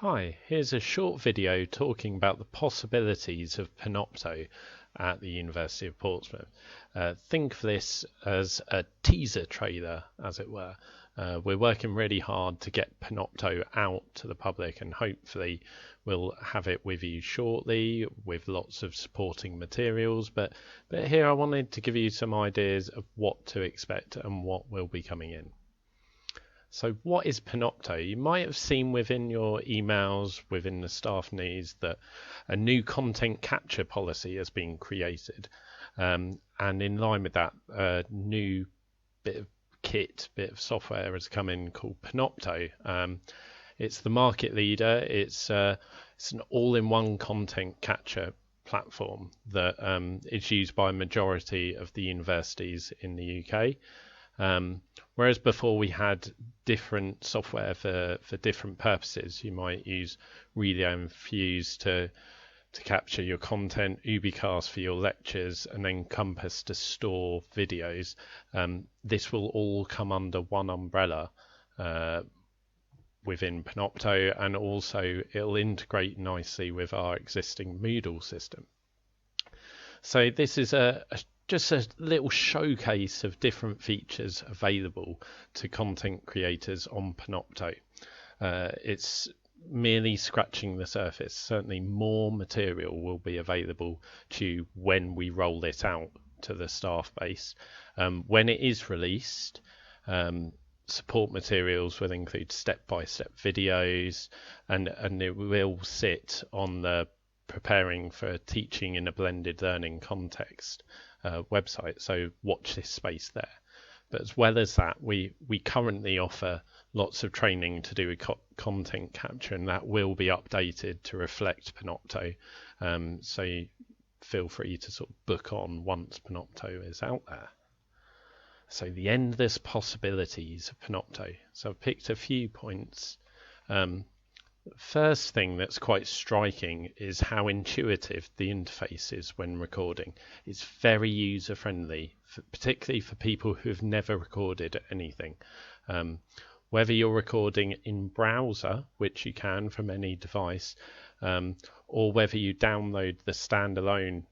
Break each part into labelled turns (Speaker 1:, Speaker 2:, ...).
Speaker 1: Hi, here's a short video talking about the possibilities of Panopto at the University of Portsmouth. Think of this as a teaser trailer, as it were. We're working really hard to get Panopto out to the public, and hopefully we'll have it with you shortly with lots of supporting materials. But here I wanted to give you some ideas of what to expect and what will be coming in. So what is Panopto? You might have seen within your emails, within the staff needs, that a new content capture policy has been created. And in line with that, a new bit of software has come in called Panopto. It's the market leader. It's an all-in-one content capture platform that is used by a majority of the universities in the UK. Whereas before we had different software for different purposes. You might use Relio and Fuse to capture your content, Ubicast for your lectures, and then Compass to store videos. This will all come under one umbrella within Panopto, and also it'll integrate nicely with our existing Moodle system. So this is just a little showcase of different features available to content creators on Panopto. It's merely scratching the surface. Certainly more material will be available to you when we roll it out to the staff base. When it is released, support materials will include step-by-step videos, and it will sit on the preparing for teaching in a blended learning context website, so watch this space there. But as well as that, we currently offer lots of training to do with content capture, and that will be updated to reflect Panopto, so you feel free to sort of book on once Panopto is out there. So the endless possibilities of Panopto. So I've picked a few points. First thing that's quite striking is how intuitive the interface is when recording. It's very user friendly, particularly for people who have never recorded anything. Whether you're recording in browser, which you can from any device, or whether you download the standalone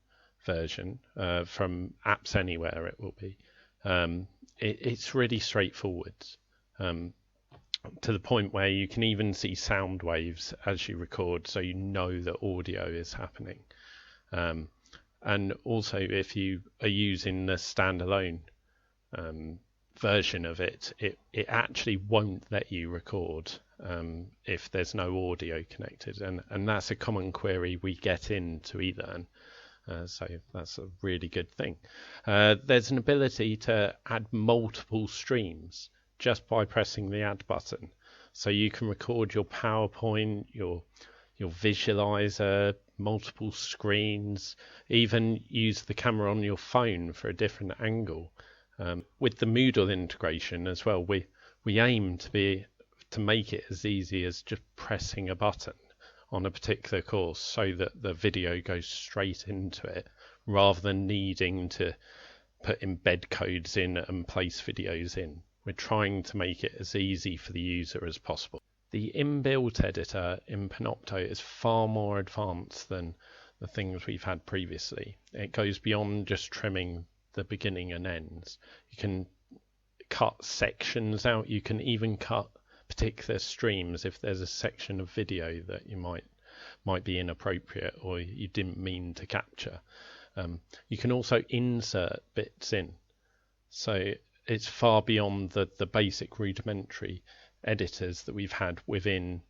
Speaker 1: version from Apps Anywhere, it will be. It's really straightforward. To the point where you can even see sound waves as you record, so you know that audio is happening. And also, if you are using the standalone version of it, it actually won't let you record if there's no audio connected, and that's a common query we get into eLearn. So that's a really good thing. There's an ability to add multiple streams just by pressing the add button. So you can record your PowerPoint, your visualizer, multiple screens, even use the camera on your phone for a different angle. With the Moodle integration as well, we aim to make it as easy as just pressing a button on a particular course so that the video goes straight into it, rather than needing to put embed codes in and place videos in. We're trying to make it as easy for the user as possible. The inbuilt editor in Panopto is far more advanced than the things we've had previously. It goes beyond just trimming the beginning and ends. You can cut sections out. You can even cut particular streams if there's a section of video that you might be inappropriate or you didn't mean to capture. You can also insert bits in. So it's far beyond the basic rudimentary editors that we've had within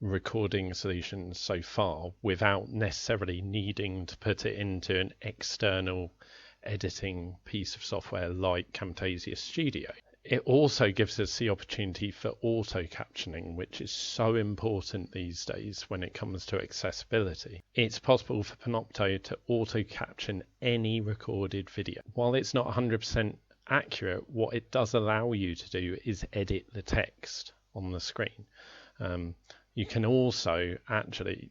Speaker 1: recording solutions so far, without necessarily needing to put it into an external editing piece of software like Camtasia Studio. It also gives us the opportunity for auto captioning, which is so important these days when it comes to accessibility. It's possible for Panopto to auto caption any recorded video. While it's not 100% accurate, what it does allow you to do is edit the text on the screen. You can also actually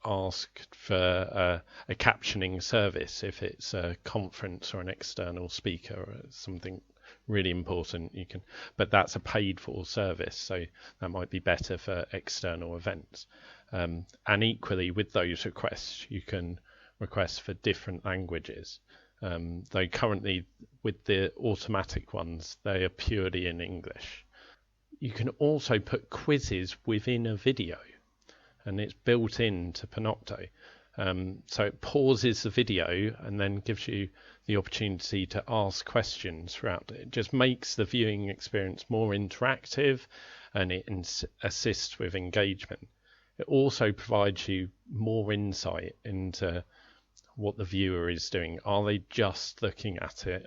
Speaker 1: ask for a captioning service if it's a conference or an external speaker or something really important. But that's a paid for service, so that might be better for external events. And equally with those requests, you can request for different languages. Though currently with the automatic ones, they are purely in English. You can also put quizzes within a video, and it's built into Panopto. So it pauses the video and then gives you the opportunity to ask questions throughout it. It just makes the viewing experience more interactive, and it assists with engagement. It also provides you more insight into what the viewer is doing. Are they just looking at it?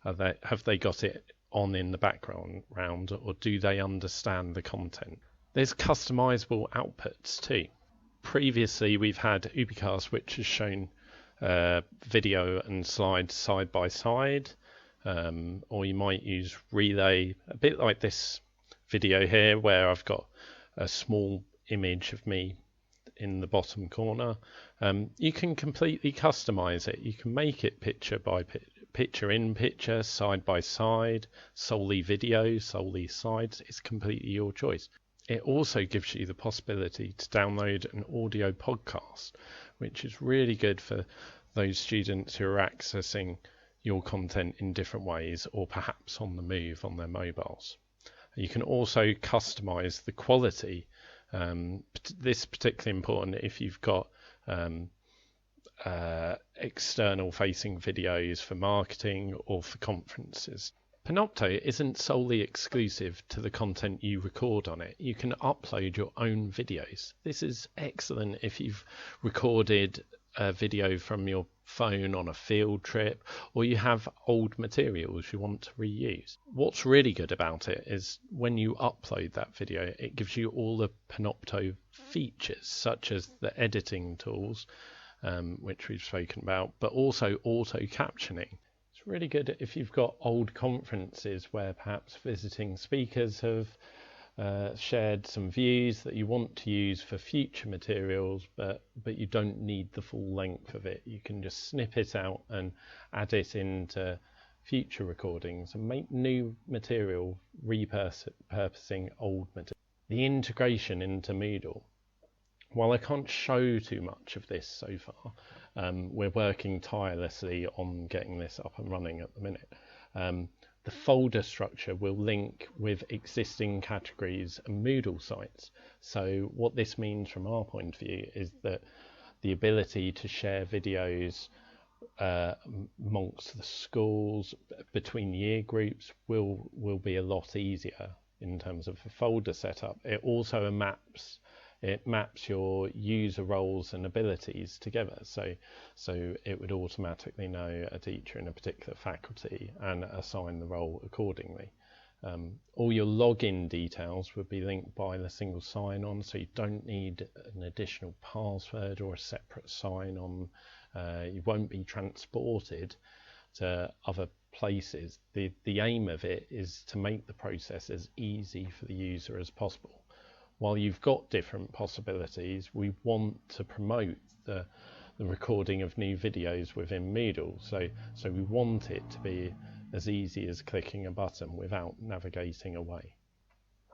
Speaker 1: Have they got it on in the background, or do they understand the content? There's customizable outputs too. Previously, we've had Ubercast, which has shown video and slides side by side, or you might use Relay, a bit like this video here, where I've got a small image of me in the bottom corner. You can completely customize it. You can make it picture by picture in picture, side by side, solely video, solely slides. It's completely your choice. It also gives you the possibility to download an audio podcast, which is really good for those students who are accessing your content in different ways, or perhaps on the move on their mobiles. You can also customize the quality. This is particularly important if you've got external facing videos for marketing or for conferences. Panopto isn't solely exclusive to the content you record on it. You can upload your own videos. This is excellent if you've recorded a video from your phone on a field trip, or you have old materials you want to reuse. What's really good about it is when you upload that video, it gives you all the Panopto features, such as the editing tools, which we've spoken about, but also auto captioning. It's really good if you've got old conferences where perhaps visiting speakers have shared some views that you want to use for future materials, but you don't need the full length of it. You can just snip it out and add it into future recordings and make new material, repurposing old material. The integration into Moodle. While I can't show too much of this so far, we're working tirelessly on getting this up and running at the minute. The folder structure will link with existing categories and Moodle sites. So what this means from our point of view is that the ability to share videos amongst the schools, between year groups, will be a lot easier in terms of a folder setup. It also maps your user roles and abilities together, so it would automatically know a teacher in a particular faculty and assign the role accordingly. All your login details would be linked by the single sign-on, so you don't need an additional password or a separate sign-on. You won't be transported to other places. The aim of it is to make the process as easy for the user as possible. While you've got different possibilities, we want to promote the recording of new videos within Moodle. So we want it to be as easy as clicking a button without navigating away.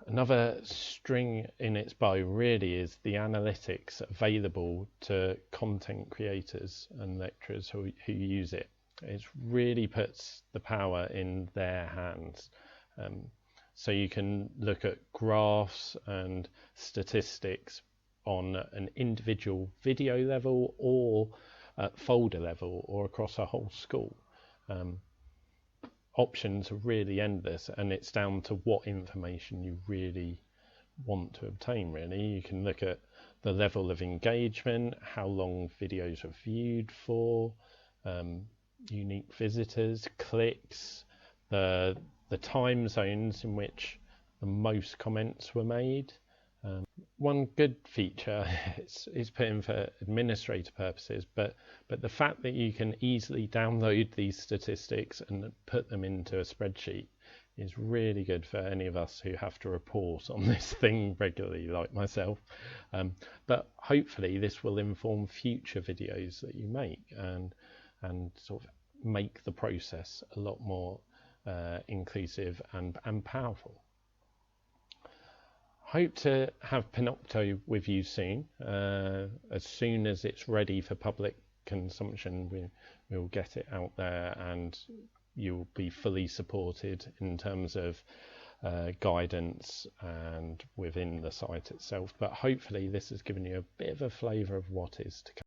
Speaker 1: Another string in its bow really is the analytics available to content creators and lecturers who use it. It really puts the power in their hands. So you can look at graphs and statistics on an individual video level, or at folder level, or across a whole school. Options are really endless, and it's down to what information you really want to obtain, really. You can look at the level of engagement, how long videos are viewed for, unique visitors, clicks, the time zones in which the most comments were made. One good feature is put in for administrator purposes, but the fact that you can easily download these statistics and put them into a spreadsheet is really good for any of us who have to report on this thing regularly, like myself. But hopefully this will inform future videos that you make and sort of make the process a lot more inclusive and powerful. Hope to have Panopto with you soon. As soon as it's ready for public consumption, we'll get it out there, and you'll be fully supported in terms of guidance and within the site itself. But hopefully this has given you a bit of a flavour of what is to come.